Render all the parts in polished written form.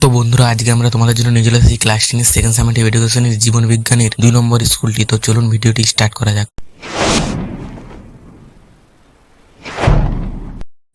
তো বন্ধুরা, আজকে আমরা তোমাদের জন্য নিয়ে চলে এসেছি ক্লাস 10 সেকেন্ড সেমেস্টার এডুকেশনের জীবন বিজ্ঞানের 2 নম্বর স্কুলটি। তো চলুন ভিডিওটি স্টার্ট করা যাক।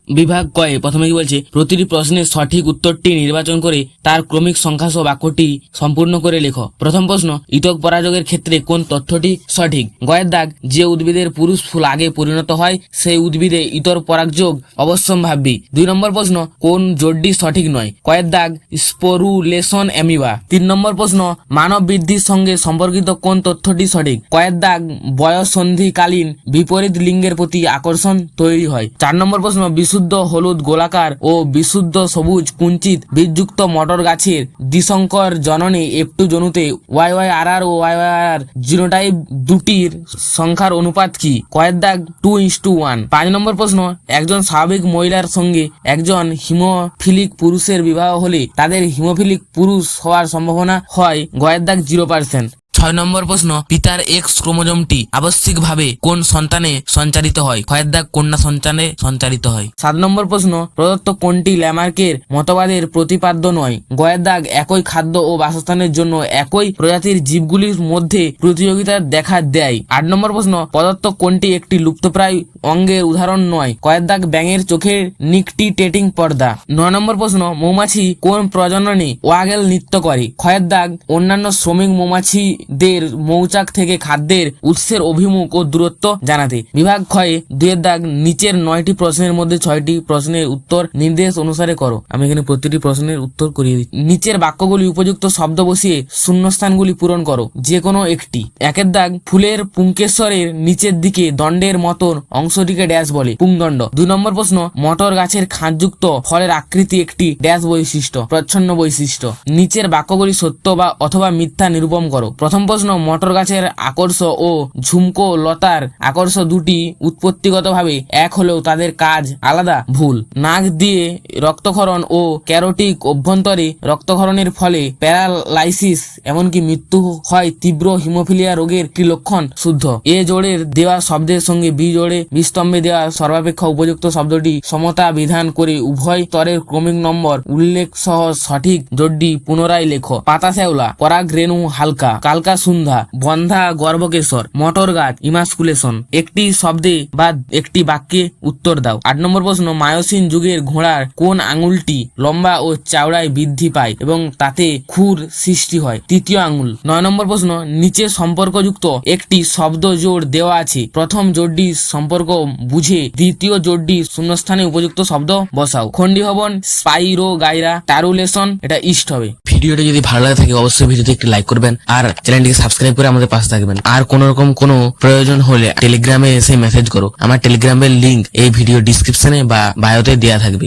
বিভাগ কয়ে প্রথমে কি বলছে, প্রতিটি প্রশ্নের সঠিক উত্তরটি নির্বাচন করে তার ক্রমিক সংখ্যা সহ বাক্যটি সম্পূর্ণ করে লেখো। প্রথম প্রশ্ন, ইতক পরাযোগের ক্ষেত্রে কোন তথ্যটি সঠিক? গয়ের দাগ, যে উদ্ভিদের পুরুষ ফুল আগে পরিণত হয় সেই উদ্ভিদে ইতর পরাগযোগ অবশ্যম্ভাবী। 2 নম্বর প্রশ্ন, কোন জোড়টি সঠিক নয়? কয়ের দাগ, স্পোরুলেশন অ্যামিবা। 3 নম্বর প্রশ্ন, মানব বৃদ্ধির সঙ্গে সম্পর্কিত কোন তথ্যটি সঠিক? কয়ের দাগ, বয়ঃসন্ধিকালীন বিপরীত লিঙ্গের প্রতি আকর্ষণ তৈরি হয়। 4 নম্বর প্রশ্ন, বিশুদ্ধ হলুদ গোলাকার ও বিশুদ্ধ সবুজ কুঞ্চিত বীজযুক্ত মটর গাছের দ্বিসংকর জননে F2 জনুতে YYRR ও YYRR জিনোটাইপ দুটির সংখ্যার অনুপাত কি? কয়ের দাগ 2:1। 5 নম্বর প্রশ্ন, একজন স্বাভাবিক মহিলার সঙ্গে একজন হিমোফিলিক পুরুষের বিবাহ হলে তাদের হিমোফিলিক পুরুষ হওয়ার সম্ভাবনা হয় গয়ের দাগ 0%। 6 নম্বর প্রশ্ন, পিতার X ক্রোমোজোমটি আবশ্যিকভাবে কোন সন্তানে সঞ্চারিত হয়? ক্ষয়ের দাগ, কন্যা সন্তানে সঞ্চারিত হয়। 7 নম্বর প্রশ্ন, প্রদত্ত কোনটি ল্যামার্কের মতবাদের প্রতিপাদ্য নয়? গয়ের দাগ, একই খাদ্য ও বাসস্থানের জন্য একই প্রজাতির জীবগুলির মধ্যে প্রতিযোগিতা দেখা দেয়। 8 নম্বর প্রশ্ন, প্রদত্ত কোনটি একটি লুপ্তপ্রায় অঙ্গের উদাহরণ নয়? কয়ের দাগ, ব্যাঙের চোখের নিকটিটেটিং পর্দা। 9 নম্বর প্রশ্ন, মৌমাছি কোন প্রজননে ওয়াগেল নৃত্য করে? ক্ষয়ের দাগ, অন্যান্য শ্রমিক মৌমাছিদের মৌচাক থেকে খাদ্যের উৎসের অভিমুখ ও দূরত্ব জানাতে। বিভাগ ক্ষয়ে 2 এর দাগ, নিচের 9টি প্রশ্নের মধ্যে 6টি প্রশ্নের উত্তর নির্দেশ অনুসারে করো। আমি এখানে প্রতিটি প্রশ্নের উত্তর করিয়ে দিচ্ছি। নিচের বাক্যগুলি উপযুক্ত শব্দ বসিয়ে শূন্যস্থানগুলি পূরণ করো, যে কোনো একটি। 1 এর দাগ, ফুলের পুংকেশ্বরের নিচের দিকে দণ্ডের মতন অংশটিকে ড্যাশ বলে? পুংদণ্ড। 2 নম্বর প্রশ্ন, মটর গাছের খাঁজযুক্ত ফলের আকৃতি একটি ড্যাশ বৈশিষ্ট্য? প্রচ্ছন্ন বৈশিষ্ট্য। নিচের বাক্যগুলি সত্য বা অথবা মিথ্যা নিরূপণ করো। প্রথম প্রশ্ন, মটর গাছের আকর্ষ ও ঝুমকো লতার আকর্ষ দুটি উৎপত্তিগতভাবে এক হলেও তাদের কাজ আলাদা? ভুল। নাক দিয়ে রক্তক্ষরণ ও ক্যারোটিক অভ্যন্তরে রক্তক্ষরণের ফলে প্যারালাইসিস এমনকি মৃত্যু হয় তীব্র হিমোফিলিয়া রোগের একটি লক্ষণ? শুদ্ধ। এ জোড়ের দেওয়া শব্দের সঙ্গে বি জোড়ে বিস্তম্ভে দেওয়া সর্বাপেক্ষা উপযুক্ত শব্দটি সমতা বিধান করে উভয় স্তরের ক্রমিক নম্বর উল্লেখ সহ সঠিক জোড়টি পুনরায় লেখো। পাতা শ্যাওলা, পরাগ রেণু হালকা, কালকা সন্ধ্যা, বন্ধা গর্ভকেশর, মটর গাছ, ইমাস্কুলেশন। একটি শব্দে বা একটি বাক্যে উত্তর দাও। 8 নম্বর প্রশ্ন, মায়োসিন যুগের ঘোড়ার কোন আঙুলটি লম্বা ও চওড়ায় বৃদ্ধি পায় এবং তাতে খুর সৃষ্টি হয়? তৃতীয় আঙুল। 9 নম্বর প্রশ্ন, নিচে সম্পর্কযুক্ত একটি শব্দ জোড় দেওয়া আছে, প্রথম জোড়টি সম্পর্ক বুঝে দ্বিতীয় জোড়টি শূন্যস্থানে উপযুক্ত শব্দ বসাও। খণ্ডীভবন, স্পাইরোগাইরা, টারুলেশন, এটা ইস্ট হবে। ভিডিওটা যদি ভালো লাগে থাকে অবশ্যই ভিডিওতে একটি লাইক করবেন আর চ্যানেলটিকে সাবস্ক্রাইব করে আমাদের পাশে থাকবেন। আর কোন রকম কোনো প্রয়োজন হলে টেলিগ্রামে এসে মেসেজ করো। আমার টেলিগ্রামের লিংক এই ভিডিও ডিসক্রিপশনে বা বায়োতে দেওয়া থাকবে।